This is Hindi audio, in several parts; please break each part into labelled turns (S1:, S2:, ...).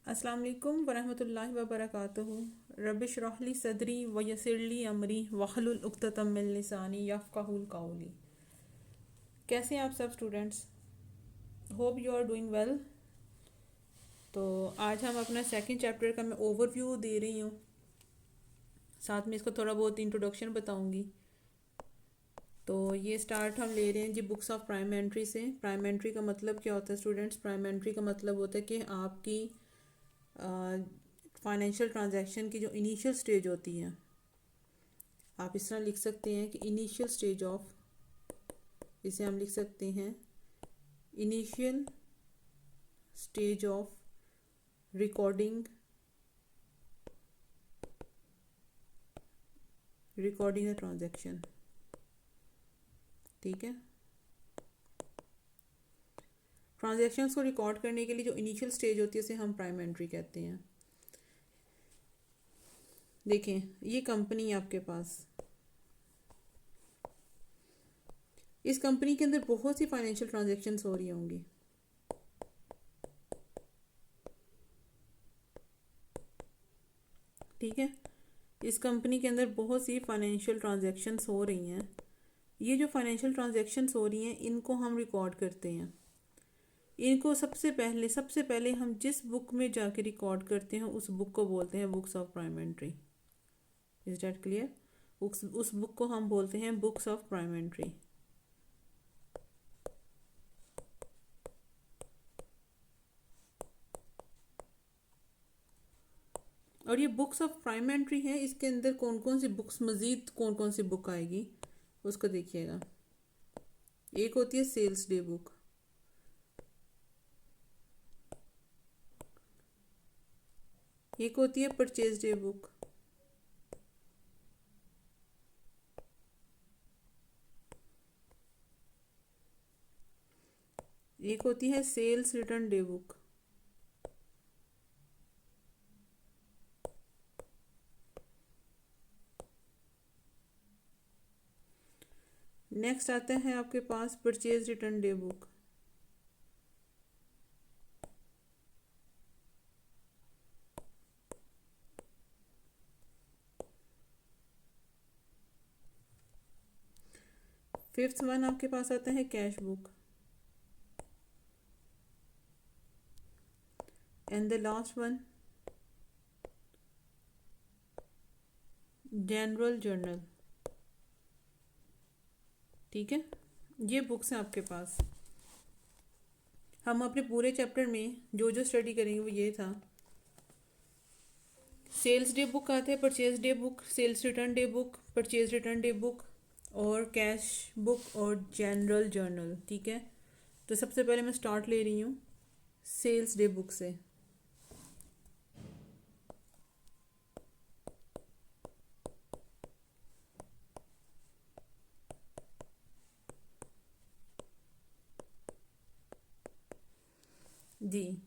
S1: अस्सलाम वालेकुम वरहमतुल्लाहि वबरकातुहू। रबिश रहली सदरी व यसिरली अमरी वहलुल उक़्दतम मिन लिसानी यफ़क़हुल क़ौली। कैसे हैं आप सब students? Hope you are doing well. तो आज हम अपना सेकंड चैप्टर का मैं ओवरव्यू दे रही हूँ, साथ में इसको थोड़ा बहुत इंट्रोडक्शन बताऊँगी। तो ये स्टार्ट हम ले रहे हैं जी बुक्स ऑफ प्राइमरी से। प्राइमरी का मतलब क्या होता है स्टूडेंट्स? प्राइमरी का मतलब होता है कि आपकी फाइनेंशियल ट्रांजैक्शन की जो इनिशियल स्टेज होती है, आप इस तरह लिख सकते हैं कि इनिशियल स्टेज ऑफ, इसे हम लिख सकते हैं initial stage of recording the transaction. ठीक है, ट्रांजैक्शंस को रिकॉर्ड करने के लिए जो इनिशियल स्टेज होती है उसे हम प्राइमरी कहते हैं। देखें, ये कंपनी है आपके पास, इस कंपनी के अंदर बहुत सी फाइनेंशियल ट्रांजैक्शंस हो रही होंगी। ठीक है, इस कंपनी के अंदर बहुत सी फाइनेंशियल ट्रांजैक्शंस हो रही हैं। ये जो फाइनेंशियल ट्रांजैक्शंस हो रही हैं इनको हम रिकॉर्ड करते हैं। इनको सबसे पहले हम जिस बुक में जाके रिकॉर्ड करते हैं उस बुक को बोलते हैं books of primary. Is that clear? उस बुक को हम बोलते हैं बुक्स ऑफ प्राइमरी। और ये बुक्स ऑफ प्राइमरी है, इसके अंदर कौन कौन सी बुक्स, मज़ीद कौन कौन सी बुक आएगी उसको देखिएगा। एक होती है सेल्स डे बुक, एक होती है परचेज डे बुक, एक होती है sales return day book, next आता है आपके पास purchase return day book, fifth one आपके पास आता है cash book, and the last one general journal. ठीक है, ये बुक्स हैं आपके पास। हम अपने पूरे चैप्टर में जो जो स्टडी करेंगे वो ये था। सेल्स डे बुक आते हैं, purchase day book, sales return day book, purchase return day book और कैश बुक और जनरल जर्नल। ठीक है, तो सबसे पहले मैं स्टार्ट ले रही हूँ सेल्स डे बुक से। जी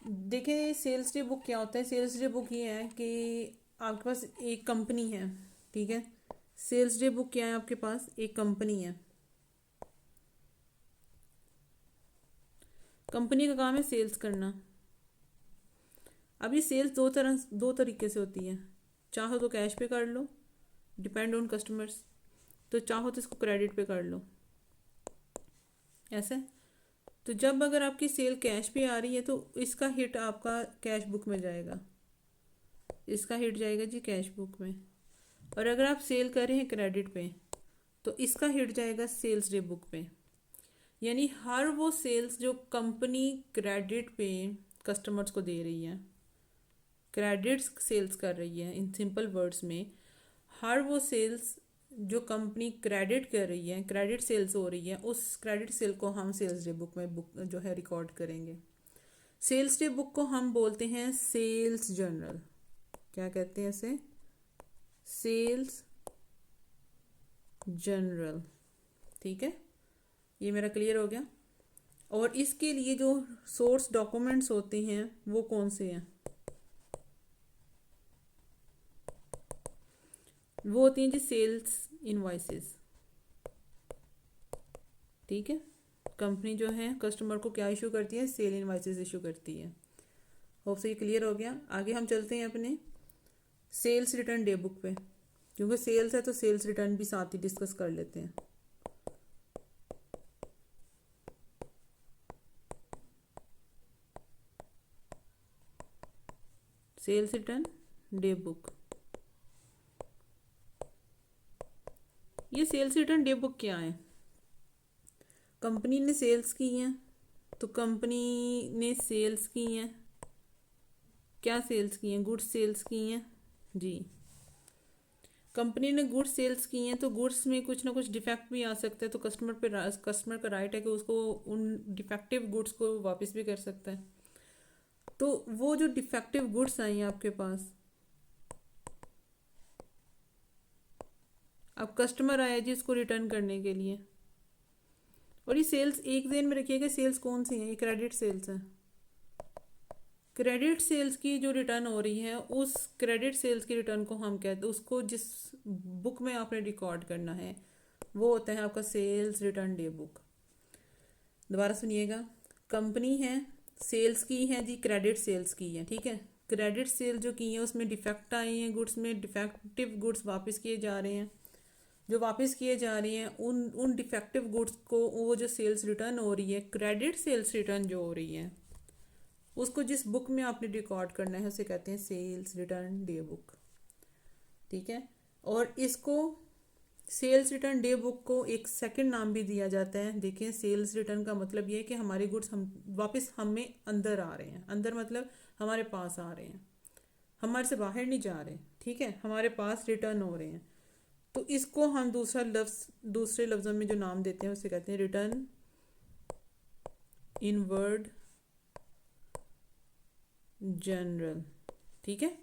S1: देखिए, सेल्स डे बुक क्या होता है? सेल्स डे बुक ये है कि आपके पास एक कंपनी है। ठीक है, सेल्स डे बुक क्या है? आपके पास एक कंपनी है, कंपनी का काम है सेल्स करना। अब ये सेल्स दो तरीके से होती है। चाहो तो कैश पे कर लो, डिपेंड ऑन कस्टमर्स, तो चाहो तो इसको क्रेडिट पे कर लो, ऐसे। तो जब अगर आपकी सेल कैश पे आ रही है तो इसका हिट आपका कैश बुक में जाएगा, इसका हिट जाएगा जी कैश बुक में। और अगर आप सेल कर रहे हैं क्रेडिट पे तो इसका हिट जाएगा सेल्स डे बुक पे। यानी हर वो सेल्स जो कंपनी क्रेडिट पे कस्टमर्स को दे रही है, क्रेडिट सेल्स कर रही है, इन सिंपल वर्ड्स में हर वो सेल्स जो कंपनी क्रेडिट कर रही है, क्रेडिट सेल्स हो रही है, उस क्रेडिट सेल को हम सेल्स डे बुक में बुक जो है रिकॉर्ड करेंगे। सेल्स डे बुक को हम बोलते हैं सेल्स जर्नल। क्या कहते हैं इसे? Sales journal. ठीक है, ये मेरा क्लियर हो गया। और इसके लिए जो सोर्स डॉक्यूमेंट्स होते हैं वो कौन से हैं? वो होती हैं जी सेल्स इनवॉइसेस। ठीक है, कंपनी जो है कस्टमर को क्या इशू करती है? सेल इनवॉइसेस इशू करती है। होप से ये क्लियर हो गया। आगे हम चलते हैं अपने सेल्स रिटर्न डे बुक पे, क्योंकि सेल्स है तो सेल्स रिटर्न भी साथ ही डिस्कस कर लेते हैं। सेल्स रिटर्न डे बुक, ये सेल्स रिटर्न डे बुक क्या है? कंपनी ने सेल्स की हैं, तो कंपनी ने सेल्स की हैं, क्या सेल्स की हैं? गुड्स सेल्स की हैं जी। कंपनी ने गुड्स सेल्स की हैं तो गुड्स में कुछ ना कुछ डिफेक्ट भी आ सकता है, तो कस्टमर का राइट है कि उसको उन डिफेक्टिव गुड्स को वापस भी कर सकता है। तो वो जो डिफेक्टिव गुड्स आई हैं आपके पास, अब कस्टमर आया जी इसको रिटर्न करने के लिए, और ये सेल्स एक दिन में रखिएगा, सेल्स कौन सी है? ये क्रेडिट सेल्स है। क्रेडिट सेल्स की जो रिटर्न हो रही है, उस क्रेडिट सेल्स की रिटर्न को हम कहते हैं, उसको जिस बुक में आपने रिकॉर्ड करना है वो होता है आपका सेल्स रिटर्न डे बुक। दोबारा सुनिएगा, कंपनी है, सेल्स की है जी, क्रेडिट सेल्स की है, ठीक है। क्रेडिट सेल जो की है उसमें डिफेक्ट आए हैं गुड्स में, डिफेक्टिव गुड्स वापस किए जा रहे हैं। जो वापस किए जा रही हैं उन डिफेक्टिव गुड्स को, वो जो सेल्स रिटर्न हो रही है, क्रेडिट सेल्स रिटर्न जो हो रही है, उसको जिस बुक में आपने रिकॉर्ड करना है उसे कहते हैं सेल्स रिटर्न डे बुक, ठीक है। और इसको सेल्स रिटर्न डे बुक को एक सेकंड नाम भी दिया जाता है। देखिए, सेल्स रिटर्न का मतलब ये है कि हमारे गुड्स हम वापस हमें अंदर आ रहे हैं, अंदर मतलब हमारे पास आ रहे हैं, हमारे से बाहर नहीं जा रहे, ठीक है, हमारे पास रिटर्न हो रहे हैं। तो इसको हम दूसरे लफ्ज़ों में जो नाम देते हैं उसे कहते हैं रिटर्न इनवर्ड जनरल, ठीक है।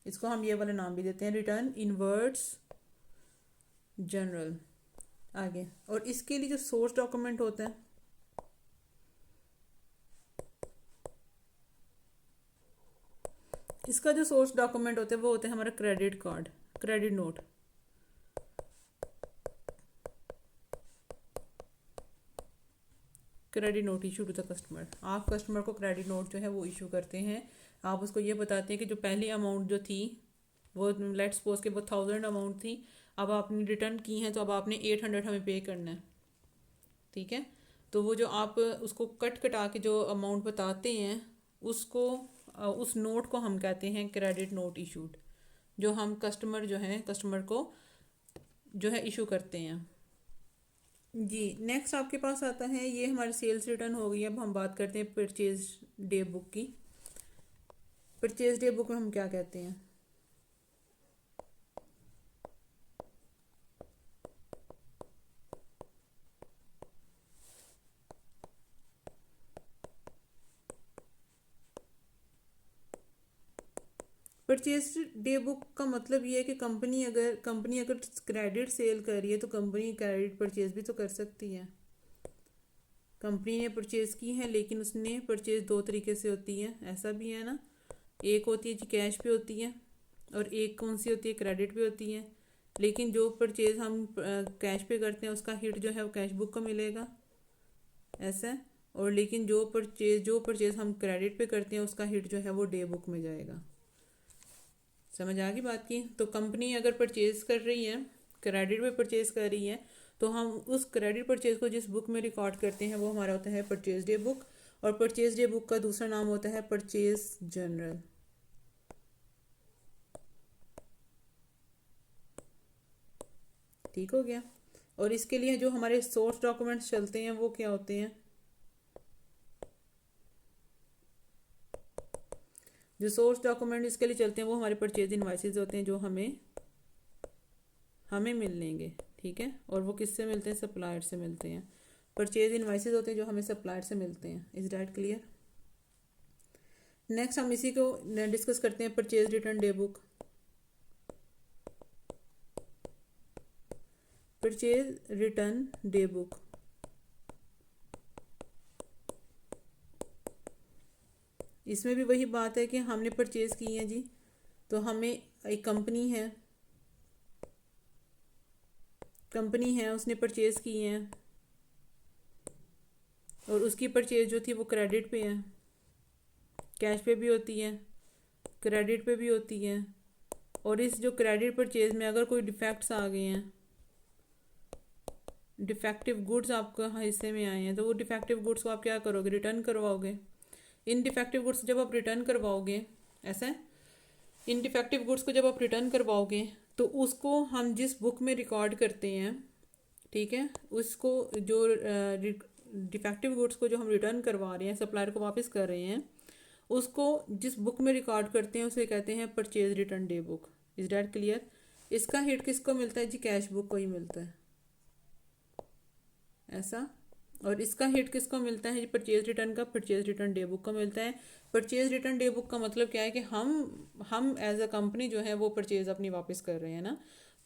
S1: इसको हम ये वाला नाम भी देते हैं रिटर्न इनवर्ड्स जनरल। आगे, और इसके लिए जो सोर्स डॉक्यूमेंट होता है, इसका जो सोर्स डॉक्यूमेंट होता है वो होता है हमारा credit card, credit note. Credit note issue to the customer, आप कस्टमर को क्रेडिट नोट जो है वो इशू करते हैं। आप उसको ये बताते हैं कि जो पहली अमाउंट जो थी वो, लेट्स सपोज के वो 1000 अमाउंट थी, अब आपने रिटर्न की है तो अब आपने 800 हमें पे करना है, ठीक है। तो वो जो आप उसको कटा के जो अमाउंट बताते हैं उसको, उस नोट को हम कहते हैं क्रेडिट नोट इशूड, जो हम कस्टमर को जो है इशू करते हैं जी। नेक्स्ट आपके पास आता है, ये हमारी सेल्स रिटर्न हो गई। अब हम बात करते हैं परचेज डे बुक की। परचेज डे बुक में हम क्या कहते हैं? परचेज डे बुक का मतलब ये है कि कंपनी अगर क्रेडिट सेल कर रही है तो कंपनी क्रेडिट परचेज भी तो कर सकती है। कंपनी ने परचेज की है, लेकिन उसने परचेज दो तरीके से होती है, ऐसा भी है ना, एक होती है जी कैश पे होती है, और एक कौन सी होती है? क्रेडिट पे होती है। लेकिन जो परचेज हम कैश पे करते हैं उसका हिट जो है वो कैश बुक का मिलेगा, ऐसा है। और लेकिन जो परचेज हम क्रेडिट पे करते हैं उसका हिट जो है वो डे बुक में जाएगा। समझ आ गई बात की? तो कंपनी अगर परचेज कर रही है, क्रेडिट पे परचेज कर रही है, तो हम उस क्रेडिट परचेज को जिस बुक में रिकॉर्ड करते हैं वो हमारा होता है परचेज डे बुक। और परचेज डे बुक का दूसरा नाम होता है परचेज जनरल। ठीक हो गया। और इसके लिए जो हमारे सोर्स डॉक्यूमेंट्स चलते हैं वो क्या होते हैं? जो सोर्स डॉक्यूमेंट इसके लिए चलते हैं वो हमारे परचेज इनवाइसेस होते हैं, जो हमें मिल लेंगे, ठीक है। और वो किससे मिलते हैं? सप्लायर से मिलते हैं। परचेज इनवाइसेस होते हैं जो हमें सप्लायर से मिलते हैं। Is that clear? नेक्स्ट हम इसी को डिस्कस करते हैं, purchase return day book. Purchase return day book, इसमें भी वही बात है कि हमने परचेज की है जी, तो हमें एक कंपनी है उसने परचेज की है, और उसकी परचेज जो थी वो क्रेडिट पे है, कैश पे भी होती है, क्रेडिट पे भी होती है। और इस जो क्रेडिट परचेज में अगर कोई डिफेक्ट्स आ गए हैं, डिफेक्टिव गुड्स आपके हिस्से में आए हैं, तो वो डिफेक्टिव गुड्स को आप क्या करोगे, रिटर्न करवाओगे। इन डिफेक्टिव गुड्स जब आप रिटर्न करवाओगे, ऐसा है, इन डिफेक्टिव गुड्स को जब आप रिटर्न करवाओगे तो उसको हम जिस बुक में रिकॉर्ड करते हैं, ठीक है, उसको जो डिफेक्टिव गुड्स को जो हम रिटर्न करवा रहे हैं, सप्लायर को वापस कर रहे हैं, उसको जिस बुक में रिकॉर्ड करते हैं उसे कहते हैं purchase return day book. Is that clear? इसका हिट किसको मिलता है जी? कैश बुक को ही मिलता है, ऐसा। और इसका हिट किसको मिलता है जी? परचेज रिटर्न का परचेज रिटर्न डे बुक को मिलता है। परचेज रिटर्न डे बुक का मतलब क्या है कि हम एज अ कंपनी जो है वो परचेज अपनी वापस कर रहे हैं ना,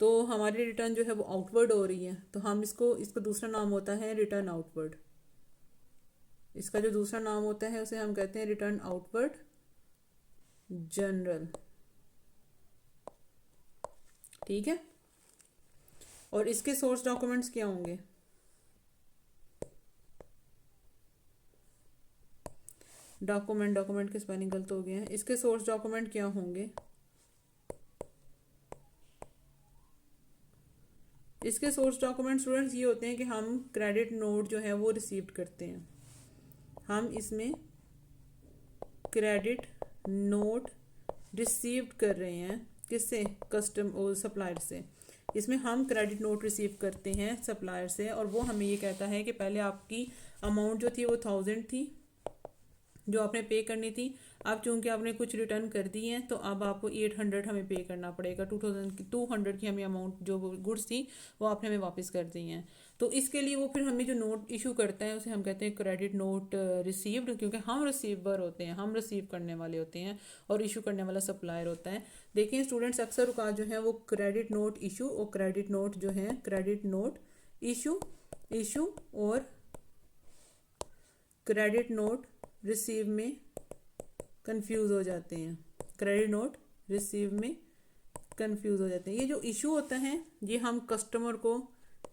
S1: तो हमारी रिटर्न जो है वो आउटवर्ड हो रही है, तो हम इसका दूसरा नाम होता है रिटर्न आउटवर्ड। इसका जो दूसरा नाम होता है उसे हम कहते हैं रिटर्न आउटवर्ड जनरल, ठीक है। और इसके सोर्स डॉक्यूमेंट्स क्या होंगे? डॉक्यूमेंट के स्पेलिंग गलत हो गए हैं। इसके सोर्स डॉक्यूमेंट क्या होंगे? इसके सोर्स डॉक्यूमेंट स्टूडेंट्स ये होते हैं कि हम क्रेडिट नोट जो है वो रिसीव करते हैं, हम इसमें क्रेडिट नोट रिसीव कर रहे हैं, किससे? सप्लायर से। इसमें हम क्रेडिट नोट रिसीव करते हैं सप्लायर से, और वो हमें ये कहता है कि पहले आपकी अमाउंट जो थी वो 1000 थी जो आपने पे करनी थी। अब चूंकि आपने कुछ रिटर्न कर दी है तो अब आपको 800 हमें पे करना पड़ेगा। 200 की हमें अमाउंट जो गुड्स थी वो आपने हमें वापस कर दी हैं। तो इसके लिए वो फिर हमें जो नोट इशू करता है उसे हम कहते हैं क्रेडिट नोट रिसीव्ड, क्योंकि हम रिसीवर होते हैं, हम रिसीव करने वाले होते हैं, और इशू करने वाला सप्लायर होता है। देखिए स्टूडेंट्स, अक्सर का जो है वो क्रेडिट नोट इशू और क्रेडिट नोट जो है क्रेडिट नोट इशू और क्रेडिट नोट रिसीव में कंफ्यूज हो जाते हैं। क्रेडिट नोट रिसीव में कंफ्यूज हो जाते हैं। ये जो इशू होता है ये हम कस्टमर को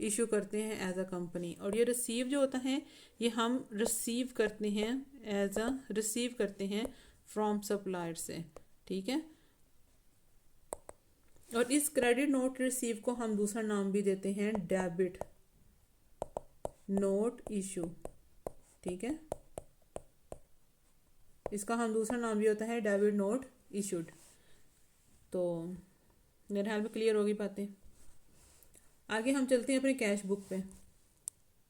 S1: इशू करते हैं एज अ कंपनी, और ये रिसीव जो होता है ये हम रिसीव करते हैं रिसीव करते हैं फ्रॉम सप्लायर से, ठीक है। और इस क्रेडिट नोट रिसीव को हम दूसरा नाम भी देते हैं डेबिट नोट इशू, ठीक है। इसका हम दूसरा नाम भी होता है डेबिट नोट इशूड। तो मेरे ख्याल में क्लियर होगी बातें। आगे हम चलते हैं अपने कैश बुक पे,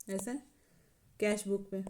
S1: ऐसा है, कैश बुक पे।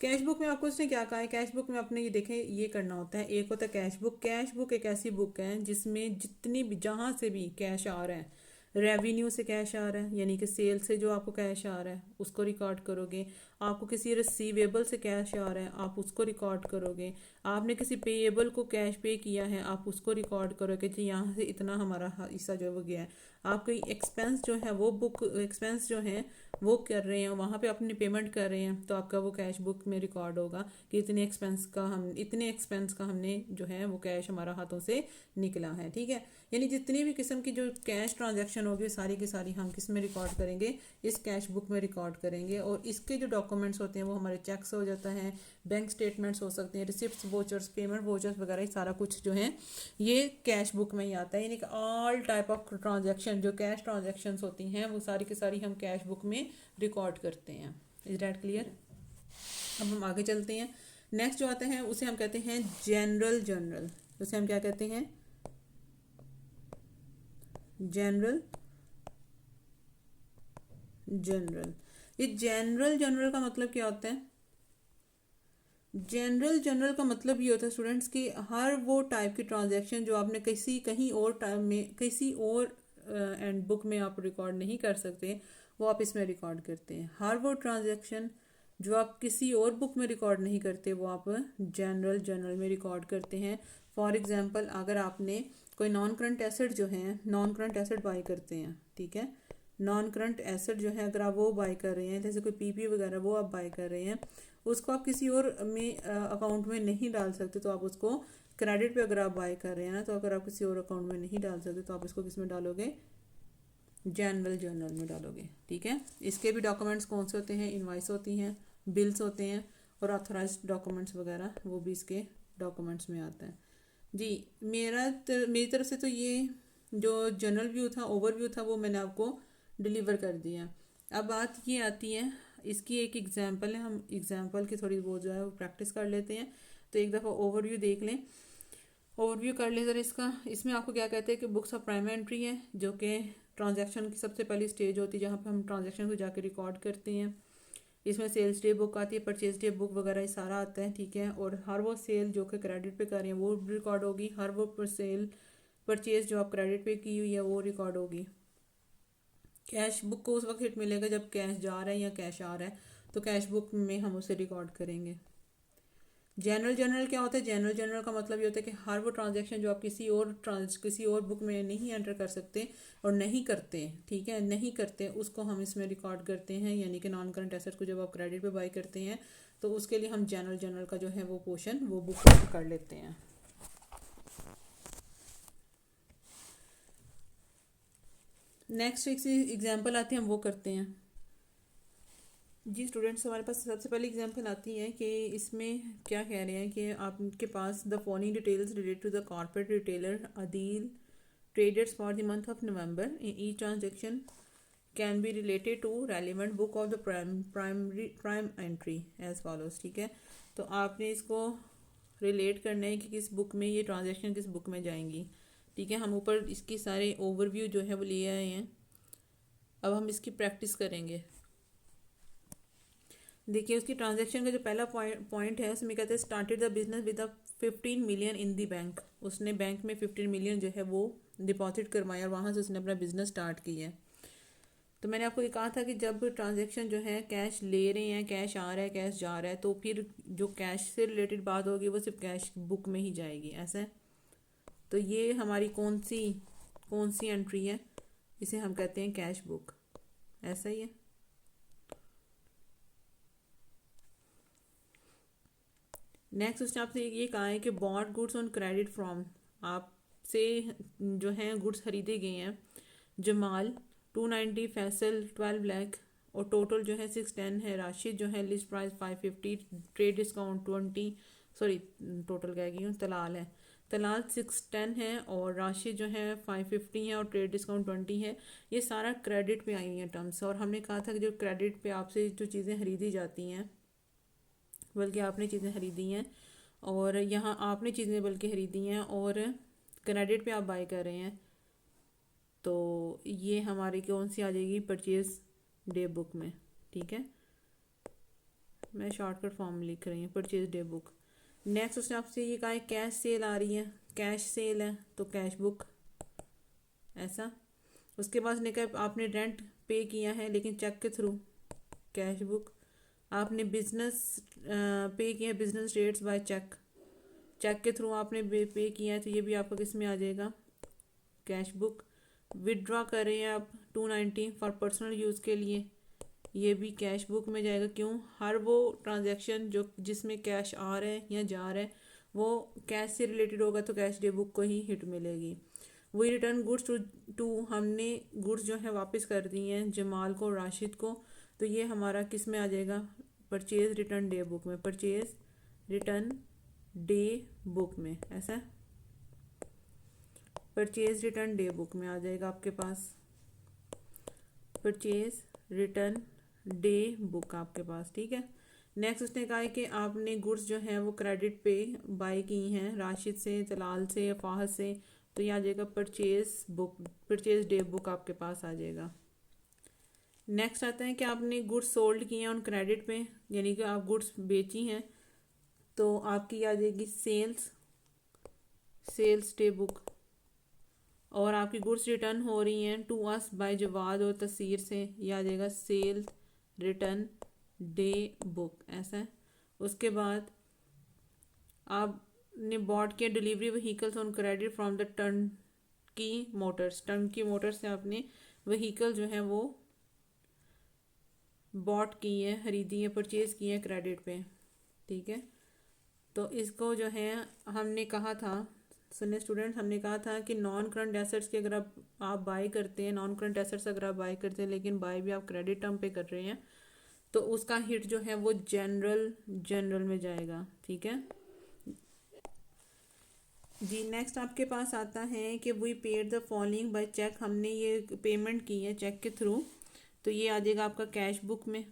S1: कैश बुक में आपको उसने क्या कहा है? कैश बुक में आपने ये देखें ये करना होता है, एक होता है कैश बुक। कैश बुक एक ऐसी बुक है जिसमें जितनी भी जहाँ से भी कैश आ रहा है, रेवेन्यू से कैश आ रहा है यानी कि सेल से जो आपको कैश आ रहा है उसको रिकॉर्ड करोगे। आपको किसी रिसीवेबल से कैश आ रहा है आप उसको रिकॉर्ड करोगे। आपने किसी पेएबल को कैश पे किया है आप उसको रिकॉर्ड करोगे कि यहाँ से इतना हमारा हिस्सा जो है वो गया है। आप कोई एक्सपेंस जो है वो बुक एक्सपेंस जो है वो कर रहे हैं, वहाँ पे अपनी पेमेंट कर रहे हैं, तो आपका वो कैश बुक में रिकॉर्ड होगा कि इतने एक्सपेंस का हमने जो है वो कैश हमारा हाथों से निकला है, ठीक है। यानी जितनी भी किस्म की जो कैश ट्रांजैक्शन होगी सारी की सारी हम किस में रिकॉर्ड करेंगे? इस कैश बुक में रिकॉर्ड करेंगे। और इसके जो डॉक्यूमेंट्स होते हैं वो हमारे चेक्स हो जाता है, बैंक स्टेटमेंट्स हो सकते हैं, रिसिप्ट्स, वोचर्स, पेमेंट वोचर्स वगैरह, सारा कुछ जो है ये कैश बुक में ही आता है। यानी कि ऑल टाइप ऑफ ट्रांजैक्शन जो कैश ट्रांजैक्शंस होती हैं वो सारी की सारी हम कैश बुक में रिकॉर्ड करते हैं। Is that clear? अब हम आगे चलते हैं। नेक्स्ट जो आता है उसे हम कहते हैं जनरल जर्नल। उसे हम क्या कहते हैं? जनरल ये जनरल जनरल का मतलब क्या होता है? जनरल जनरल का मतलब ये होता है स्टूडेंट्स कि हर वो टाइप की ट्रांजैक्शन जो आपने कहीं और टाइम में किसी और एंड बुक में आप रिकॉर्ड नहीं कर सकते वो आप इसमें रिकॉर्ड करते हैं। हर वो ट्रांजैक्शन जो आप किसी और बुक में रिकॉर्ड नहीं करते वो आप जनरल में रिकॉर्ड करते हैं। फॉर एग्जांपल अगर आपने कोई नॉन करंट एसेट जो है नॉन करंट एसेट बाई करते हैं, ठीक है, नॉन करंट एसेट जो है अगर आप वो बाई कर रहे हैं जैसे कोई पीपी वगैरह वो आप बाई कर रहे हैं, उसको आप किसी और में अकाउंट में नहीं डाल सकते, तो आप उसको क्रेडिट पे अगर आप बाई कर रहे हैं ना, तो अगर आप किसी और अकाउंट में नहीं डाल सकते तो आप इसको किस में डालोगे? जनरल जर्नल में डालोगे। ठीक है, इसके भी डॉक्यूमेंट्स कौन से होते हैं, इनवाइस होती हैं, बिल्स होते हैं और ऑथराइज्ड डॉक्यूमेंट्स वगैरह, वो भी इसके डॉक्यूमेंट्स में आता है जी। मेरी तरफ से तो ये जो जनरल व्यू था, ओवरव्यू था, वो मैंने आपको डिलीवर कर दिया। अब बात ये आती है, इसकी एक एग्जांपल है, हम एग्जांपल की थोड़ी वो जो है वो प्रैक्टिस कर लेते हैं। तो एक दफ़ा ओवरव्यू देख लें, ओवरव्यू कर लें ज़रा इसका। इसमें आपको क्या कहते हैं कि बुक्स ऑफ प्राइम एंट्री है, जो कि ट्रांजैक्शन की सबसे पहली स्टेज होती है जहाँ पे हम ट्रांजैक्शन को जाके रिकॉर्ड करते हैं। इसमें सेल्स डे बुक आती है, परचेज डे बुक वगैरह ये सारा आता है। ठीक है, और हर वो सेल जो कि क्रेडिट पे कर रहे हैं वो रिकॉर्ड होगी, हर वो सेल परचेज जो आप क्रेडिट पे की हुई है वो रिकॉर्ड होगी। कैश बुक को उस वक्त हिट मिलेगा जब कैश जा रहा है या कैश आ रहा है, तो कैश बुक में हम उसे रिकॉर्ड करेंगे। जनरल क्या होता है, जनरल का मतलब ये होता है कि हर वो ट्रांजैक्शन जो आप किसी और बुक में नहीं एंटर कर सकते और नहीं करते, ठीक है, नहीं करते, उसको हम इसमें रिकॉर्ड करते हैं। यानी कि नॉन करंट एसेट को जब आप क्रेडिट पे बाई करते हैं तो उसके लिए हम जनरल का जो है वो पोर्शन वो बुक कर लेते हैं। नेक्स्ट एक एग्जाम्पल आती है, हम वो करते हैं जी। स्टूडेंट्स, हमारे पास सबसे पहले एग्जांपल आती है कि इसमें क्या कह रहे हैं कि आपके पास the following details related to the corporate retailer Adeel traded for the month of November in each transaction can be related to relevant book of the prime entry as follows. ठीक है, तो आपने इसको रिलेट करना है कि किस बुक में ये ट्रांजेक्शन किस बुक में जाएंगी। ठीक है, हम ऊपर इसकी सारे ओवरव्यू जो है वो लिए आए हैं, अब हम इसकी प्रैक्टिस करेंगे। देखिए, उसकी ट्रांजैक्शन का जो पहला पॉइंट है उसमें कहते हैं started the business with 15 million in the bank. उसने बैंक में 15 मिलियन जो है वो डिपॉजिट करवाया और वहाँ से उसने अपना बिजनेस स्टार्ट किया है। तो मैंने आपको ये कहा था कि जब ट्रांजैक्शन जो है कैश ले रहे हैं, कैश आ रहा है, कैश जा रहा है, तो फिर जो कैश से रिलेटेड बात होगी वो सिर्फ कैश बुक में ही जाएगी, ऐसा है। तो ये हमारी कौन सी एंट्री है, इसे हम कहते हैं कैश बुक, ऐसा ही है। नेक्स्ट उसने आपसे ये कहा है कि bought goods on credit from, आपसे जो हैं गुड्स खरीदे गए हैं, जमाल 290, फैसल 12 लाख और टोटल जो है 610 है। राशिद जो है list price 550, trade discount 20, sorry total कह गई हूँ, तलाल है, तलाल 610 है और राशिद जो है 550 है और ट्रेड डिस्काउंट 20 है। ये सारा क्रेडिट पे आई हुई हैं टर्म्स। और हमने कहा था कि जो क्रेडिट पे आपसे जो चीज़ें खरीदी जाती हैं, बल्कि आपने चीज़ें खरीदी हैं और यहाँ आपने चीज़ें बल्कि खरीदी हैं और क्रेडिट पे आप बाय कर रहे हैं, तो ये हमारी कौन सी आ जाएगी, परचेज डे बुक में। ठीक है, मैं शॉर्टकट फॉर्म में लिख रही हूँ, परचेज डे बुक। नेक्स्ट उसने आपसे ये कहा है कैश सेल आ रही है, कैश सेल है तो कैश बुक, ऐसा। उसके बाद उसने कहा आपने रेंट पे किया है लेकिन चेक के थ्रू, कैश बुक। आपने बिजनेस पे किया है, business rates by cheque, cheque के थ्रू आपने पे किया है, तो ये भी आपका किस में आ जाएगा, कैश बुक। विदड्रॉ कर रहे हैं आप 290 फॉर पर्सनल यूज़ के लिए, ये भी कैश बुक में जाएगा। क्यों, हर वो ट्रांजैक्शन जो जिसमें कैश आ रहा है या जा रहा है वो कैश से रिलेटेड होगा तो कैश डे बुक को ही हिट मिलेगी। वही रिटर्न गुड्स टू हमने गुड्स जो है वापस कर दी हैं जमाल को, राशिद को, तो ये हमारा किस में आ जाएगा, परचेज रिटर्न डे बुक में, परचेज रिटर्न डे बुक में, ऐसा परचेज रिटर्न डे बुक में आ जाएगा आपके पास, परचेज रिटर्न डे बुक आपके पास। ठीक है, नेक्स्ट उसने कहा है कि आपने गुड्स जो हैं वो क्रेडिट पे बाय की हैं राशिद से, तलाल से या फाहद से, तो ये आ जाएगा purchase book, purchase day book आपके पास आ जाएगा। नेक्स्ट आता है कि आपने गुड्स सोल्ड किए हैं ऑन क्रेडिट पे, यानी कि आप गुड्स बेची हैं, तो आपकी आ जाएगी सेल्स डे बुक। और आपकी गुड्स रिटर्न हो रही हैं टू अस बाय जवाद और तसीर से, ये आ जाएगा सेल रिटर्न डे बुक, ऐसा है। उसके बाद आपने बॉट किया delivery vehicles on credit from the turn की मोटर्स से आपने व्हीकल जो है वो बॉट की है, खरीदी है, परचेज़ की है क्रेडिट पे। ठीक है, तो इसको जो है हमने कहा था सुनिए स्टूडेंट, हमने कहा था कि नॉन करंट एसेट्स के अगर आप बाय करते हैं, नॉन करंट एसेट्स अगर आप बाय करते हैं लेकिन बाय भी आप क्रेडिट टर्म पे कर रहे हैं, तो उसका हिट जो है वो जनरल में जाएगा। ठीक है जी। नेक्स्ट आपके पास आता है कि we paid the following by cheque, हमने ये पेमेंट की है चेक के थ्रू, तो ये आ जाएगा आपका कैश बुक में।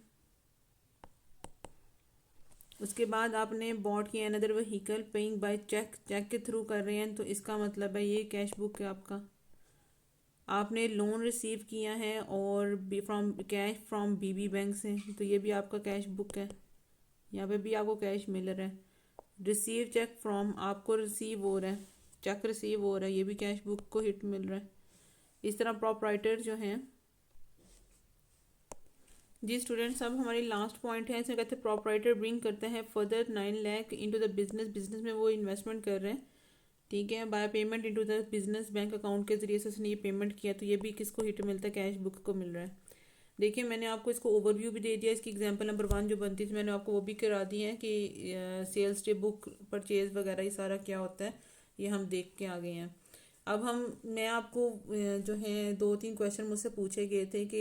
S1: उसके बाद आपने बॉट किया another vehicle paying by cheque, cheque के थ्रू कर रहे हैं, तो इसका मतलब है ये कैश बुक है आपका। आपने लोन रिसीव किया है और from cash from BB bank से, तो ये भी आपका कैश बुक है, यहाँ पे भी आपको कैश मिल रहा है। रिसीव चेक फ्रॉम, आपको रिसीव हो रहा है, चेक रिसीव हो रहा है, ये भी कैश बुक को हिट मिल रहा है। इस तरह प्रोपराइटर जो हैं जी स्टूडेंट्स, अब हमारी लास्ट पॉइंट है, इसमें कहते हैं प्रोपराइटर ब्रिंग करते हैं further 9 lakh into the business, business में वो इन्वेस्टमेंट कर रहे हैं। ठीक है, by payment into the business bank account के जरिए से उसने ये पेमेंट किया, तो ये भी किसको हिट मिलता है, कैश बुक को मिल रहा है। देखिए मैंने आपको इसको ओवरव्यू भी दे दिया, इसकी एग्जांपल नंबर 1 जो बनती थी मैंने आपको वो भी करा दी है कि सेल्स डे बुक परचेज वगैरह ये सारा क्या होता है, ये हम देख के आ गए हैं। अब मैं आपको जो है 2-3 क्वेश्चन मुझसे पूछे गए थे कि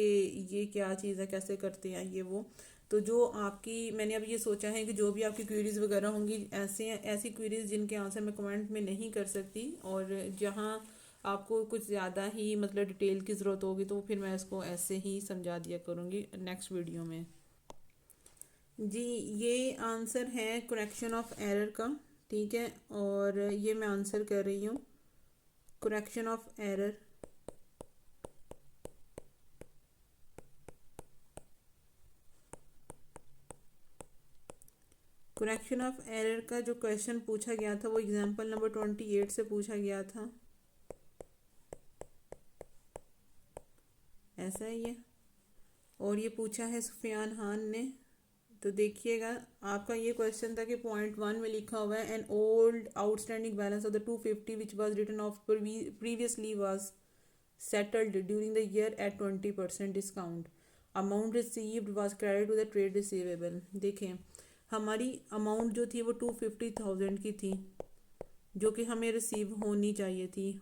S1: ये क्या चीज़ है, कैसे करते हैं ये वो, तो जो आपकी मैंने अब ये सोचा है कि जो भी आपकी क्वेरीज वगैरह होंगी ऐसी क्वेरीज जिनके आंसर मैं कमेंट में नहीं कर सकती, और जहाँ आपको कुछ ज़्यादा ही मतलब डिटेल की ज़रूरत होगी तो फिर मैं इसको ऐसे ही समझा दिया करूँगी नेक्स्ट वीडियो में। जी ये आंसर है करेक्शन ऑफ एरर का। ठीक है, और ये मैं आंसर कर रही हूँ correction of error. Correction of error का जो क्वेश्चन पूछा गया था वो एग्जांपल नंबर 28 से पूछा गया था, ऐसा ही है, और ये पूछा है सुफियान खान ने। तो देखिएगा आपका ये क्वेश्चन था कि पॉइंट 1 में लिखा हुआ है an old outstanding balance of the 250 which was written off previously was settled during the year at 20% discount, amount received was credit to the trade receivable. देखें हमारी अमाउंट जो थी वो 250,000 की थी जो कि हमें रिसीव होनी चाहिए थी।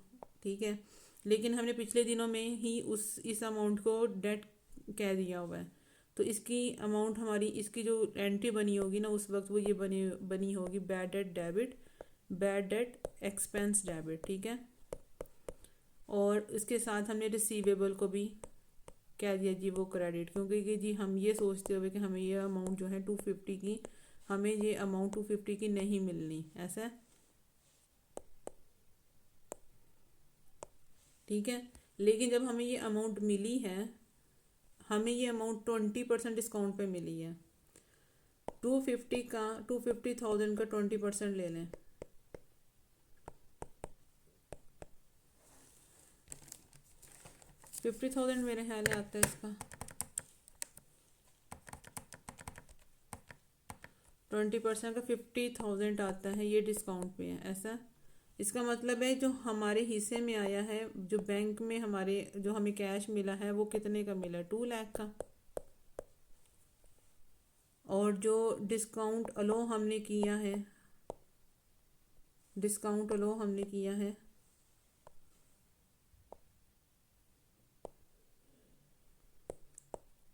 S1: ठीक है, लेकिन हमने पिछले दिनों में ही इस अमाउंट को डेट कह दिया हुआ है, तो इसकी अमाउंट हमारी इसकी जो एंट्री बनी होगी ना उस वक्त वो ये बनी होगी bad debt debit, bad debt expense debit. ठीक है, और इसके साथ हमने रिसीवेबल को भी कह दिया जी वो क्रेडिट, क्योंकि कि जी हम ये सोचते हुए कि हमें ये अमाउंट जो है 250 की, हमें ये अमाउंट 250 की नहीं मिलनी, ऐसा है। ठीक है, लेकिन जब हमें ये अमाउंट मिली है, हमें ये अमाउंट 20% डिस्काउंट पे मिली है। 250,000 का 20% ले लें, 50,000 मेरे ख्याल में आता है इसका, 20% का 50,000 आता है, ये डिस्काउंट पे है ऐसा। इसका मतलब है जो हमारे हिस्से में आया है, जो बैंक में हमारे जो हमें कैश मिला है वो कितने का मिला, 2 लाख का। और जो डिस्काउंट अलो हमने किया है, डिस्काउंट अलो हमने किया है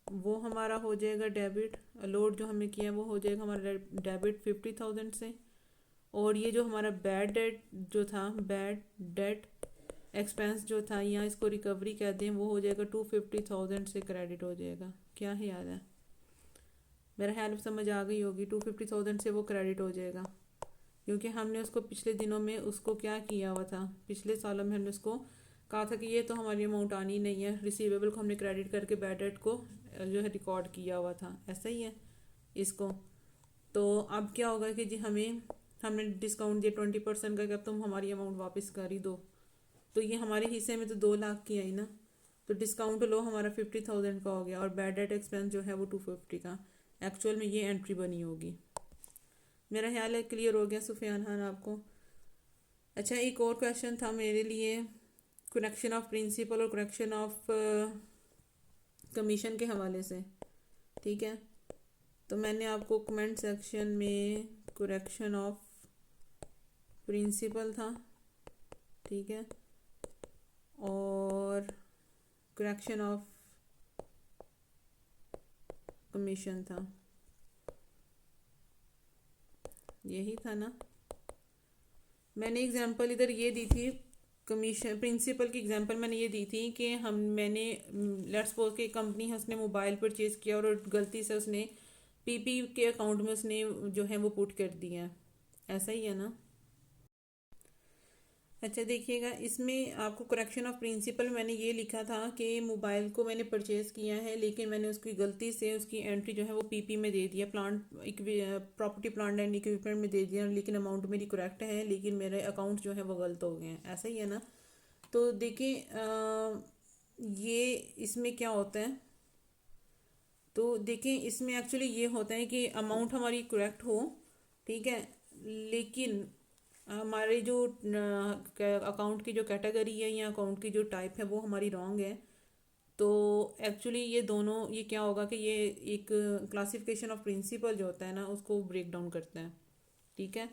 S1: वो हमारा हो जाएगा डेबिट, अलोड जो हमने किया वो हो जाएगा हमारा डेबिट 50,000 से। और ये जो हमारा बैड डेट जो था, बैड डेट एक्सपेंस जो था, यहाँ इसको रिकवरी कहते हैं, वो हो जाएगा 250,000 से क्रेडिट हो जाएगा। क्या है याद है, मेरा ख्याल समझ आ गई होगी, 250,000 से वो क्रेडिट हो जाएगा, क्योंकि हमने उसको पिछले दिनों में उसको क्या किया हुआ था, पिछले सालों में हमने उसको कहा था कि ये तो हमारी अमाउंट आनी नहीं है, रिसीवेबल को हमने क्रेडिट करके बैड डेट को जो है रिकॉर्ड किया हुआ था, ऐसा ही है इसको। तो अब क्या होगा कि जी हमने डिस्काउंट दिया 20% का कि अब तुम हमारी अमाउंट वापस कर ही दो, तो ये हमारे हिस्से में तो 2 लाख की आई ना, तो डिस्काउंट लो हमारा 50,000 का हो गया, और बैड डेट एक्सपेंस जो है वो 250 का, एक्चुअल में ये एंट्री बनी होगी। मेरा ख्याल है क्लियर हो गया सुफियान खान आपको। अच्छा, एक और क्वेश्चन था मेरे लिए करेक्शन ऑफ प्रिंसिपल और करेक्शन ऑफ कमीशन के हवाले से। ठीक है, तो मैंने आपको कमेंट सेक्शन में करेक्शन ऑफ प्रिंसिपल था ठीक है, और करेक्शन ऑफ कमीशन था, यही था ना। मैंने एग्जांपल इधर ये दी थी, कमीशन प्रिंसिपल की एग्जांपल मैंने ये दी थी कि मैंने लेट्स सपोज कि कंपनी है, उसने मोबाइल परचेज़ किया और गलती से उसने पीपी के अकाउंट में उसने जो है वो पुट कर दिया, ऐसा ही है ना। अच्छा देखिएगा, इसमें आपको करेक्शन ऑफ प्रिंसिपल मैंने ये लिखा था कि मोबाइल को मैंने परचेज़ किया है लेकिन मैंने उसकी गलती से उसकी एंट्री जो है वो पीपी में दे दिया, plant property plant and equipment में दे दिया, लेकिन अमाउंट मेरी करेक्ट है लेकिन मेरे अकाउंट जो है वो गलत हो गए हैं, ऐसा ही है ना। तो देखिए ये इसमें क्या होता है, तो देखिए इसमें एक्चुअली ये होता है कि अमाउंट हमारी करेक्ट हो, ठीक है, लेकिन हमारे जो अकाउंट की जो कैटेगरी है या अकाउंट की जो टाइप है वो हमारी रॉन्ग है। तो एक्चुअली ये दोनों, ये क्या होगा कि ये एक क्लासिफिकेशन ऑफ प्रिंसिपल जो होता है ना उसको ब्रेक डाउन करते हैं, ठीक है।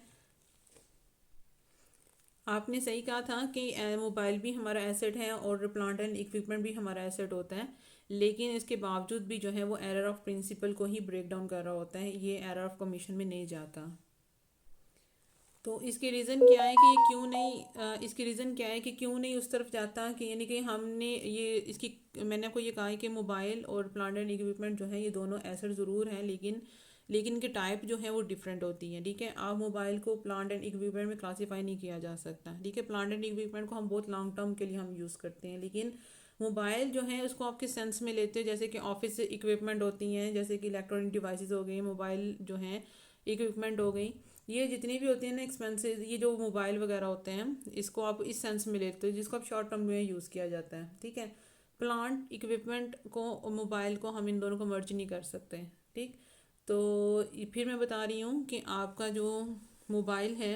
S1: आपने सही कहा था कि मोबाइल भी हमारा एसेट है और प्लांट एंड इक्विपमेंट भी हमारा एसेट होता है, लेकिन इसके बावजूद भी जो है वो एरर ऑफ प्रिंसिपल को ही ब्रेक डाउन कर रहा होता है, ये एरर ऑफ कमीशन में नहीं जाता। तो इसके रीज़न क्या है कि ये क्यों नहीं इसके रीज़न क्या है कि क्यों नहीं उस तरफ जाता, कि यानी कि हमने ये इसकी, मैंने आपको ये कहा है कि मोबाइल और प्लांट एंड इक्विपमेंट जो है ये दोनों एसेट ज़रूर हैं, लेकिन इनकी टाइप जो है वो डिफरेंट होती है, ठीक है। आप मोबाइल को प्लांट एंड इक्विपमेंट में क्लासीफाई नहीं किया जा सकता, ठीक है। प्लांट एंड इक्विपमेंट को हम बहुत लॉन्ग टर्म के लिए हम यूज़ करते हैं, लेकिन मोबाइल जो है उसको आपके सेंस में लेते हैं, जैसे कि ऑफिस इक्विपमेंट होती हैं, जैसे कि इलेक्ट्रॉनिक डिवाइसेस हो गए, मोबाइल जो हैं इक्विपमेंट हो गई, ये जितनी भी होती है ना एक्सपेंसेस, ये जो मोबाइल वगैरह होते हैं इसको आप इस सेंस में लेते हो जिसको आप शॉर्ट टर्म में यूज़ किया जाता है, ठीक है। प्लांट इक्विपमेंट को और मोबाइल को हम इन दोनों को मर्ज नहीं कर सकते, ठीक। तो फिर मैं बता रही हूँ कि आपका जो मोबाइल है,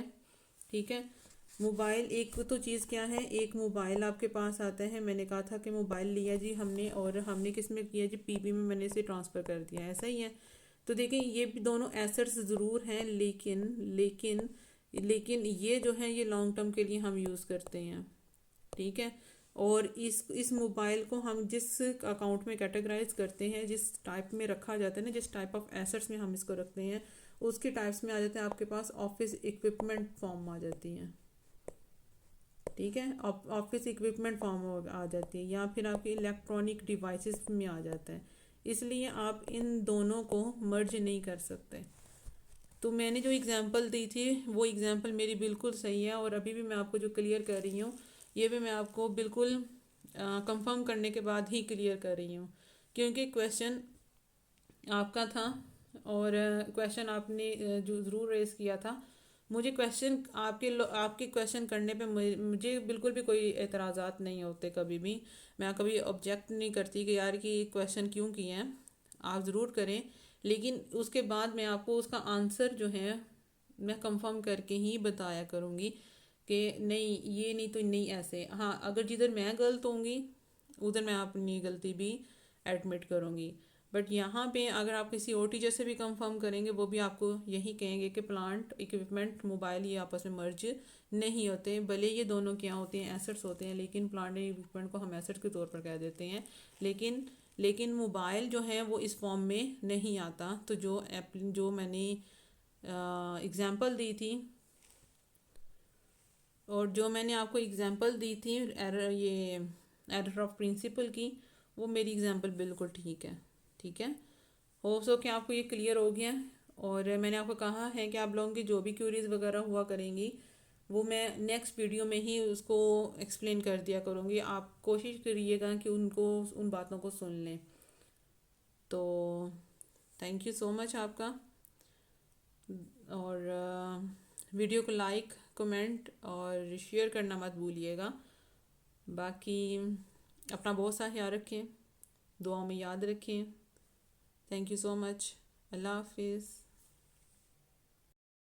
S1: ठीक है, मोबाइल एक तो चीज़ क्या है, एक मोबाइल आपके पास आता है, मैंने कहा था कि मोबाइल लिया जी हमने और हमने किस में किया जी, पीपी में मैंने इसे ट्रांसफ़र कर दिया, ऐसा ही है। तो देखें ये भी दोनों एसेट्स ज़रूर हैं, लेकिन लेकिन लेकिन ये जो है ये लॉन्ग टर्म के लिए हम यूज़ करते हैं, ठीक है। और इस मोबाइल को हम जिस अकाउंट में कैटेगराइज करते हैं, जिस टाइप में रखा जाता है ना, जिस टाइप ऑफ एसेट्स में हम इसको रखते हैं उसके टाइप्स में आ जाते हैं, आपके पास ऑफिस इक्विपमेंट फॉर्म आ जाती हैं, ठीक है। ऑफिस इक्विपमेंट फॉर्म आ जाती है या फिर आपके इलेक्ट्रॉनिक डिवाइसेस में आ जाता है, इसलिए आप इन दोनों को मर्ज नहीं कर सकते। तो मैंने जो एग्ज़ाम्पल दी थी वो एग्ज़ाम्पल मेरी बिल्कुल सही है, और अभी भी मैं आपको जो क्लियर कर रही हूँ ये भी मैं आपको बिल्कुल कंफर्म करने के बाद ही क्लियर कर रही हूँ, क्योंकि क्वेश्चन आपका था और क्वेश्चन आपने जो ज़रूर रेज़ किया था। मुझे क्वेश्चन आपके क्वेश्चन करने पे मुझे बिल्कुल भी कोई एतराज़ात नहीं होते, कभी भी मैं कभी ऑब्जेक्ट नहीं करती कि यार कि क्वेश्चन क्यों किए हैं, आप ज़रूर करें, लेकिन उसके बाद मैं आपको उसका आंसर जो है मैं कंफर्म करके ही बताया करूँगी कि नहीं ये नहीं तो नहीं ऐसे। हाँ, अगर जिधर मैं गलत होंगी उधर मैं अपनी गलती भी एडमिट करूँगी, बट यहाँ पे अगर आप किसी और टीचर से भी कंफर्म करेंगे वो भी आपको यही कहेंगे कि प्लांट इक्विपमेंट मोबाइल ये आपस में मर्ज नहीं होते, भले ये दोनों क्या होते हैं एसेट्स होते हैं, लेकिन प्लांट इक्विपमेंट को हम एसेट्स के तौर पर कह देते हैं, लेकिन लेकिन मोबाइल जो है वो इस फॉर्म में नहीं आता। तो जो मैंने एग्जांपल दी थी और जो मैंने आपको एग्जांपल दी थी एरर ऑफ प्रिंसिपल की, वो मेरी एग्जांपल बिल्कुल ठीक है, ठीक है। होप सो कि आपको ये क्लियर हो गया। और मैंने आपको कहा है कि आप लोगों की जो भी क्यूरीज वगैरह हुआ करेंगी वो मैं नेक्स्ट वीडियो में ही उसको एक्सप्लेन कर दिया करूँगी, आप कोशिश करिएगा कि उनको उन बातों को सुन लें। तो थैंक यू सो मच आपका, और वीडियो को लाइक कमेंट और शेयर करना मत भूलिएगा। बाकी अपना बहुत सा ख्याल रखें, दुआ में याद रखें। थैंक यू सो मच, अल्लाह हाफिज़।